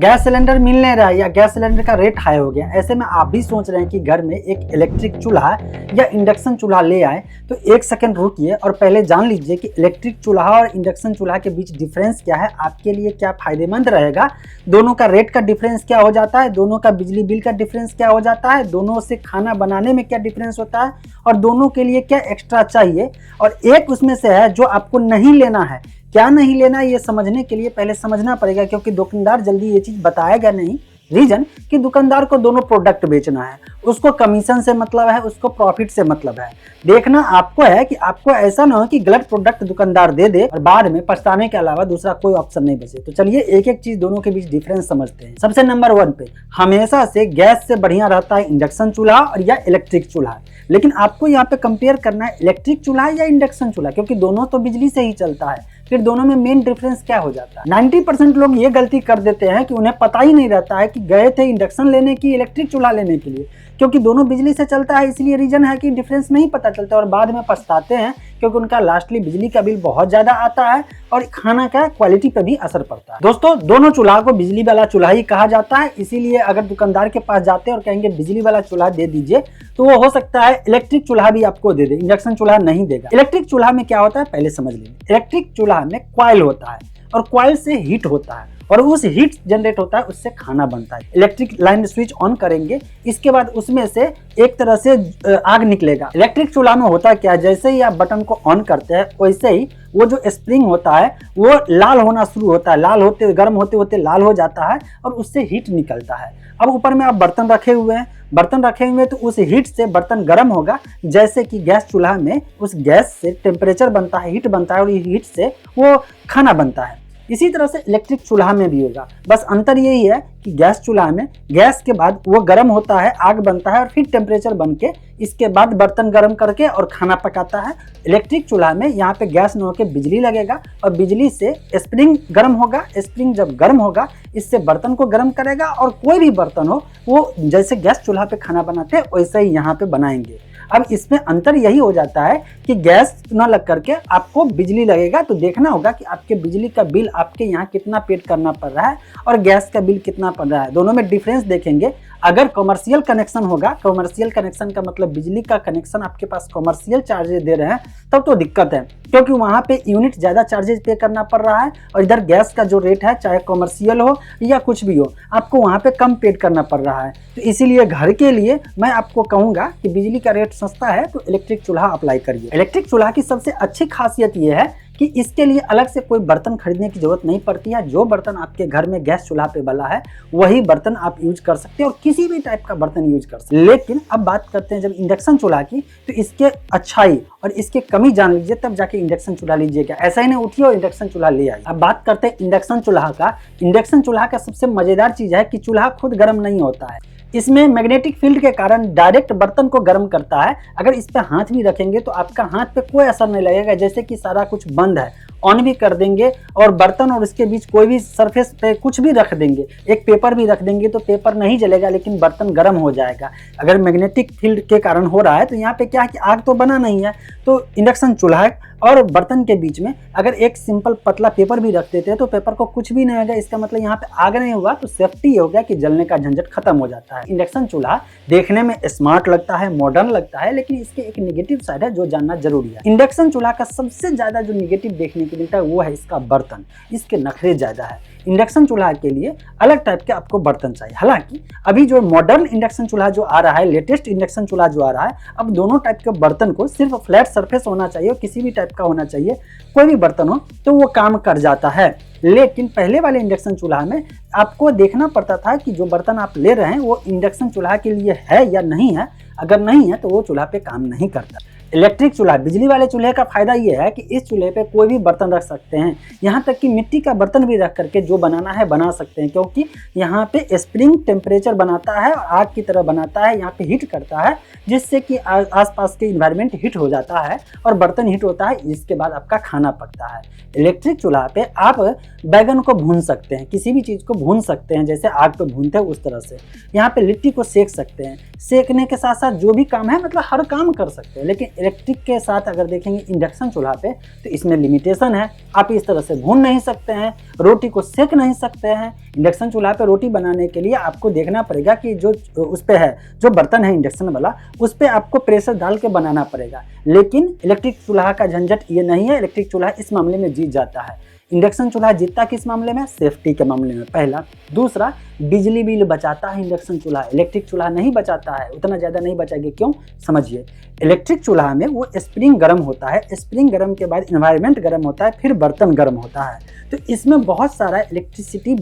Gas cylinder मिल नहीं रहा है या गैस सिलेंडर का रेट हाई हो गया। ऐसे में आप भी सोच रहे हैं कि घर में एक इलेक्ट्रिक चूल्हा या इंडक्शन चूल्हा ले आए, तो एक सेकंड रुकिए और पहले जान लीजिए कि इलेक्ट्रिक चूल्हा और इंडक्शन चूल्हा के बीच डिफरेंस क्या है, आपके लिए क्या फायदेमंद रहेगा, दोनों का रेट का डिफरेंस क्या हो जाता है, दोनों का बिजली बिल का डिफरेंस क्या हो जाता है, दोनों से खाना बनाने में क्या डिफरेंस होता है और दोनों के लिए क्या एक्स्ट्रा चाहिए। और एक उसमें से है जो आपको नहीं लेना है। क्या नहीं लेना ये समझने के लिए पहले समझना पड़ेगा, क्योंकि दुकानदार जल्दी ये चीज बताएगा नहीं। रीजन कि दुकानदार को दोनों प्रोडक्ट बेचना है, उसको कमीशन से मतलब है, उसको प्रॉफिट से मतलब है। देखना आपको है कि आपको ऐसा ना हो कि गलत प्रोडक्ट दुकानदार दे दे और बाद में पछताने के अलावा दूसरा कोई ऑप्शन नहीं बचे। तो चलिए एक एक चीज दोनों के बीच डिफरेंस समझते हैं। सबसे नंबर 1 पे हमेशा से गैस से बढ़िया रहता है इंडक्शन चूल्हा और या इलेक्ट्रिक चूल्हा। लेकिन आपको यहाँ पे कंपेयर करना है इलेक्ट्रिक चूल्हा या इंडक्शन चूल्हा, क्योंकि दोनों तो बिजली से ही चलता है। फिर दोनों में मेन डिफरेंस क्या हो जाता है। 90% लोग ये गलती कर देते हैं कि उन्हें पता ही नहीं रहता है कि गए थे इंडक्शन लेने की इलेक्ट्रिक चूल्हा लेने के लिए, क्योंकि दोनों बिजली से चलता है। इसलिए रीजन है कि डिफरेंस नहीं पता चलता और बाद में पछताते हैं, क्योंकि उनका लास्टली बिजली का बिल बहुत ज्यादा आता है और खाना का क्वालिटी पे भी असर पड़ता है। दोस्तों, दोनों चूल्हा को बिजली वाला चूल्हा ही कहा जाता है। इसीलिए अगर दुकानदार के पास जाते हैं और कहेंगे बिजली वाला चूल्हा दे दीजिए, तो वो हो सकता है इलेक्ट्रिक चूल्हा भी आपको दे दे, इंडक्शन चूल्हा नहीं देगा। इलेक्ट्रिक चूल्हा में क्या होता है पहले समझ लीजिए। इलेक्ट्रिक चूल्हा में कॉइल होता है और कॉइल से हीट होता है और उस हीट जनरेट होता है, उससे खाना बनता है। इलेक्ट्रिक लाइन स्विच ऑन करेंगे, इसके बाद उसमें से एक तरह से आग निकलेगा। इलेक्ट्रिक चूल्हा में होता क्या, जैसे ही आप बटन को ऑन करते हैं वैसे ही वो जो स्प्रिंग होता है वो लाल होना शुरू होता है, लाल होते गर्म होते होते लाल हो जाता है और उससे हीट निकलता है। अब ऊपर में आप बर्तन रखे हुए हैं, तो उस हीट से बर्तन गर्म होगा। जैसे कि गैस चूल्हा में उस गैस से टेम्परेचर बनता है, हीट बनता है और हीट से वो खाना बनता है। इसी तरह से इलेक्ट्रिक चूल्हा में भी होगा, बस अंतर यही है कि गैस चूल्हा में गैस के बाद वो गर्म होता है, आग बनता है और फिर टेम्परेचर बन के इसके बाद बर्तन गर्म करके और खाना पकाता है। इलेक्ट्रिक चूल्हा में यहाँ पे गैस न होकर बिजली लगेगा और बिजली से स्प्रिंग गर्म होगा। स्प्रिंग जब गर्म होगा इससे बर्तन को गर्म करेगा और कोई भी बर्तन हो वो जैसे गैस चूल्हा पे खाना बनाते हैं वैसे ही यहाँ पे बनाएंगे। अब इसमें अंतर यही हो जाता है कि गैस न लग करके आपको बिजली लगेगा, तो देखना होगा कि आपके बिजली का बिल आपके यहाँ कितना पेड करना पड़ रहा है और गैस का बिल कितना पड़ रहा है। दोनों में डिफरेंस देखेंगे। अगर कमर्शियल कनेक्शन होगा, कमर्शियल कनेक्शन का मतलब बिजली का कनेक्शन आपके पास कमर्शियल चार्जेस दे रहे हैं, तब तो दिक्कत है, क्योंकि वहां पे यूनिट ज्यादा चार्जेस पे करना पड़ रहा है और इधर गैस का जो रेट है चाहे कमर्शियल हो या कुछ भी हो, आपको वहां पे कम पेड करना पड़ रहा है। तो इसीलिए घर के लिए मैं आपको कहूंगा कि बिजली का रेट सस्ता है तो इलेक्ट्रिक चूल्हा अप्लाई करिए। इलेक्ट्रिक चूल्हा की सबसे अच्छी खासियत यह है कि इसके लिए अलग से कोई बर्तन खरीदने की जरूरत नहीं पड़ती है। जो बर्तन आपके घर में गैस चूल्हा पे बना है वही बर्तन आप यूज कर सकते हैं और किसी भी टाइप का बर्तन यूज कर सकते हैं। लेकिन अब बात करते हैं जब इंडक्शन चूल्हा की, तो इसके अच्छाई और इसके कमी जान लीजिए तब जाके इंडक्शन चूल्हा लीजिएगा। ऐसा ही नहीं उठिए और इंडक्शन चूल्हा ले आइए। अब बात करते हैं इंडक्शन चूल्हा का। इंडक्शन चूल्हा का सबसे मजेदार चीज है कि चूल्हा खुद गर्म नहीं होता है। इसमें मैग्नेटिक फील्ड के कारण डायरेक्ट बर्तन को गर्म करता है। अगर इस पे हाथ भी रखेंगे तो आपका हाथ पे कोई असर नहीं लगेगा, जैसे कि सारा कुछ बंद है। ऑन भी कर देंगे और बर्तन और इसके बीच कोई भी सरफेस पे कुछ भी रख देंगे, एक पेपर भी रख देंगे तो पेपर नहीं जलेगा लेकिन बर्तन गर्म हो जाएगा। अगर मैग्नेटिक फील्ड के कारण हो रहा है तो यहाँ पे क्या है कि आग तो बना नहीं है, तो इंडक्शन चूल्हा और बर्तन के बीच में अगर एक सिंपल पतला पेपर भी रख देते हैं तो पेपर को कुछ भी नहीं होगा। इसका मतलब यहाँ पे आग नहीं हुआ तो सेफ्टी हो गया कि जलने का झंझट खत्म हो जाता है। इंडक्शन चूल्हा देखने में स्मार्ट लगता है, मॉडर्न लगता है, लेकिन इसके एक नेगेटिव साइड है जो जानना जरूरी है। इंडक्शन चूल्हा का सबसे ज्यादा जो नेगेटिव देखने को मिलता है वो है इसका बर्तन। इसके नखरे ज्यादा है। इंडक्शन चूल्हा के लिए अलग टाइप के आपको बर्तन चाहिए। हालांकि अभी जो मॉडर्न इंडक्शन चूल्हा जो आ रहा है, लेटेस्ट इंडक्शन चूल्हा जो आ रहा है, अब दोनों टाइप के बर्तन को सिर्फ फ्लैट सरफेस होना चाहिए, किसी भी टाइप का होना चाहिए, कोई भी बर्तन हो तो वो काम कर जाता है। लेकिन पहले वाले इंडक्शन चूल्हा में आपको देखना पड़ता था कि जो बर्तन आप ले रहे हैं वो इंडक्शन चूल्हा के लिए है या नहीं है। अगर नहीं है तो वो चूल्हा पे काम नहीं करता। इलेक्ट्रिक चूल्हा, बिजली वाले चूल्हे का फायदा ये है कि इस चूल्हे पे कोई भी बर्तन रख सकते हैं, यहाँ तक कि मिट्टी का बर्तन भी रख करके जो बनाना है बना सकते हैं, क्योंकि यहाँ पे स्प्रिंग टेम्परेचर बनाता है और आग की तरह बनाता है, यहाँ पे हीट करता है जिससे कि आसपास के इन्वायरमेंट हीट हो जाता है और बर्तन हीट होता है, जिसके बाद आपका खाना पकता है। इलेक्ट्रिक चूल्हा पे आप बैगन को भून सकते हैं, किसी भी चीज़ को भून सकते हैं, जैसे आग पे भूनते हैं उस तरह से। यहाँ पे लिट्टी को सेक सकते हैं, सेकने के साथ साथ जो भी काम है मतलब हर काम कर सकते हैं। लेकिन इलेक्ट्रिक के साथ अगर देखेंगे इंडक्शन चूल्हा पे तो इसमें लिमिटेशन है। आप इस तरह से भून नहीं सकते हैं, रोटी को सेक नहीं सकते हैं। इंडक्शन चूल्हा पे रोटी बनाने के लिए आपको देखना पड़ेगा कि जो उस पे है, जो बर्तन है इंडक्शन वाला, उस पे आपको प्रेशर डाल के बनाना पड़ेगा। लेकिन इलेक्ट्रिक चूल्हा का झंझट ये नहीं है, इलेक्ट्रिक चूल्हा इस मामले में जीत जाता है। इंडक्शन चूल्हा जीतता किस मामले में? सेफ्टी के मामले में, पहला। दूसरा, बिजली बिल बचाता है इंडक्शन चूल्हा, इलेक्ट्रिक चूल्हा नहीं बचाता है, उतना ज़्यादा नहीं बचाएंगे। क्यों? समझिए। इलेक्ट्रिक चूल्हा में वो स्प्रिंग गर्म होता है, स्प्रिंग गर्म के बाद इन्वायरमेंट गर्म होता है, फिर बर्तन गर्म होता है, तो इसमें बहुत सारा इलेक्ट्रिसिटी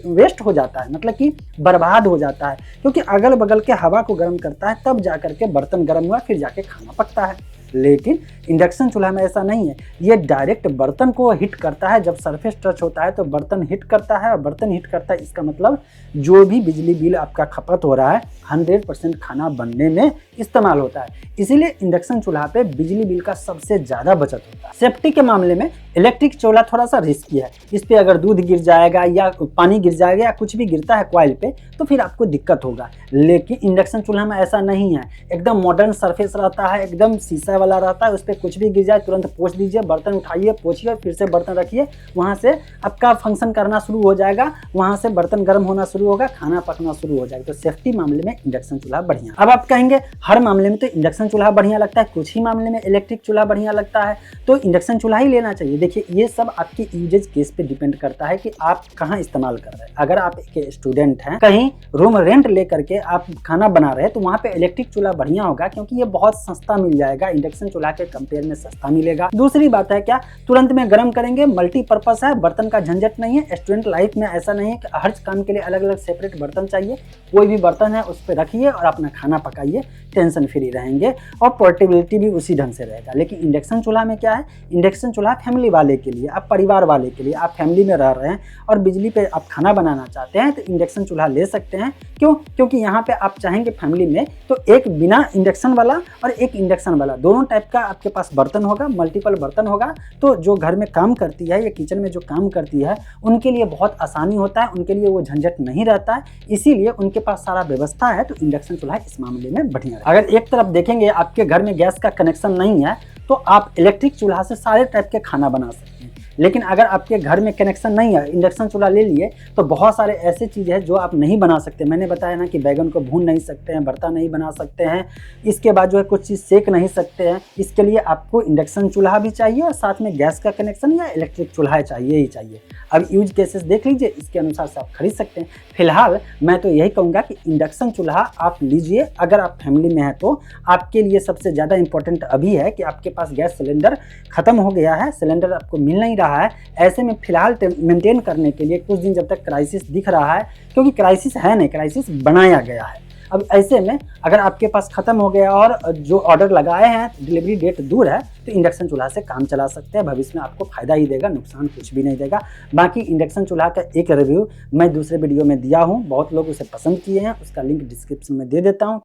वेस्ट हो जाता है, मतलब कि बर्बाद हो जाता है, क्योंकि अगल बगल के हवा को गर्म करता है, तब जा करके बर्तन गर्म हुआ, फिर जाके खाना पकता है। लेकिन इंडक्शन चूल्हा में ऐसा नहीं है, ये डायरेक्ट बर्तन को हिट करता है। जब सरफेस टच होता है तो बर्तन हिट करता है, और बर्तन हिट करता है इसका मतलब जो भी बिजली बिल आपका खपत हो रहा है 100% खाना बनने में इस्तेमाल होता है। इसीलिए इंडक्शन चूल्हा पे बिजली बिल का सबसे ज़्यादा बचत होता है। सेफ्टी के मामले में इलेक्ट्रिक चूल्हा थोड़ा सा रिस्की है, इस पर अगर दूध गिर जाएगा या पानी गिर जाएगा या कुछ भी गिरता है कॉइल पे तो फिर आपको दिक्कत होगा। लेकिन इंडक्शन चूल्हा में ऐसा नहीं है, एकदम मॉडर्न सरफेस रहता है, एकदम शीशा वाला रहता है, उस पर कुछ भी गिर जाए तुरंत पोंछ दीजिए, बर्तन उठाइए, पोंछिए, फिर से बर्तन रखिए, वहाँ से आपका फंक्शन करना शुरू हो जाएगा, वहाँ से बर्तन गर्म होना शुरू होगा, खाना पकना शुरू हो जाएगा। तो सेफ्टी मामले में इंडक्शन चूल्हा बढ़िया। अब आप कहेंगे हर मामले में तो इंडक्शन चूल्हा बढ़िया लगता है, कुछ ही मामले में इलेक्ट्रिक चूल्हा बढ़िया लगता है, तो इंडक्शन चूल्हा ही लेना चाहिए। देखिए, ये सब आपके यूजेज केस पे डिपेंड करता है कि आप कहाँ इस्तेमाल कर रहे हैं। अगर आप एक स्टूडेंट हैं, कहीं रूम रेंट लेकर के आप खाना बना रहे हैं, तो वहाँ पे इलेक्ट्रिक चूल्हा बढ़िया होगा, क्योंकि ये बहुत सस्ता मिल जाएगा, इंडक्शन चूल्हा के कंपेयर में सस्ता मिलेगा। दूसरी बात है क्या, तुरंत में गर्म करेंगे, मल्टीपर्पस है, बर्तन का झंझट नहीं है। स्टूडेंट लाइफ में ऐसा नहीं है कि हर काम के लिए अलग अलग सेपरेट बर्तन चाहिए, कोई भी बर्तन है उस पर रखिए और अपना खाना पकाइए, टेंशन फ्री रहेंगे और पोर्टेबिलिटी भी उसी ढंग से रहेगा। लेकिन इंडक्शन चूल्हा में क्या है, इंडक्शन चूल्हा फैमिली वाले के लिए, आप परिवार वाले के लिए, आप फैमिली में रह रहे हैं और बिजली पे आप खाना बनाना चाहते हैं तो इंडक्शन चूल्हा ले सकते हैं। क्यों? क्योंकि यहाँ पे आप चाहेंगे फैमिली में तो एक बिना इंडक्शन वाला और एक इंडक्शन वाला, दोनों टाइप का आपके पास बर्तन होगा, मल्टीपल बर्तन होगा, तो जो घर में काम करती है या किचन में जो काम करती है उनके लिए बहुत आसानी होता है, उनके लिए वो झंझट नहीं रहता है, इसीलिए उनके पास सारा व्यवस्था है। तो इंडक्शन चूल्हा इस मामले में बढ़िया है। अगर एक तरफ देखेंगे आपके घर में गैस का कनेक्शन नहीं है तो आप इलेक्ट्रिक चूल्हा से सारे टाइप के खाना बना सकते हैं। लेकिन अगर आपके घर में कनेक्शन नहीं है, इंडक्शन चूल्हा ले लिए, तो बहुत सारे ऐसे चीज़ है जो आप नहीं बना सकते। मैंने बताया ना कि बैगन को भून नहीं सकते हैं, भरता नहीं बना सकते हैं, इसके बाद जो है कुछ चीज़ सेक नहीं सकते हैं। इसके लिए आपको इंडक्शन चूल्हा भी चाहिए और साथ में गैस का कनेक्शन या इलेक्ट्रिक चूल्हा चाहिए ही चाहिए। अब यूज केसेस देख लीजिए, इसके अनुसार से आप खरीद सकते हैं। फिलहाल मैं तो यही कहूँगा कि इंडक्शन चूल्हा आप लीजिए अगर आप फैमिली में हैं तो। आपके लिए सबसे ज़्यादा इंपॉर्टेंट अभी है कि आपके पास गैस सिलेंडर ख़त्म हो गया है, सिलेंडर आपको मिल नहीं रहा है। ऐसे में फिलहाल मेंटेन करने के लिए कुछ दिन जब तक क्राइसिस दिख रहा है, क्योंकि क्राइसिस है नहीं, क्राइसिस बनाया गया है। अब ऐसे में अगर आपके पास ख़त्म हो गया और जो ऑर्डर लगाए हैं डिलीवरी डेट दूर है, तो इंडक्शन चूल्हा से काम चला सकते हैं। भविष्य में आपको फ़ायदा ही देगा, नुकसान कुछ भी नहीं देगा। बाकी इंडक्शन चूल्हा का एक रिव्यू मैं दूसरे वीडियो में दिया हूँ, बहुत लोग उसे पसंद किए हैं, उसका लिंक डिस्क्रिप्शन में दे देता हूँ।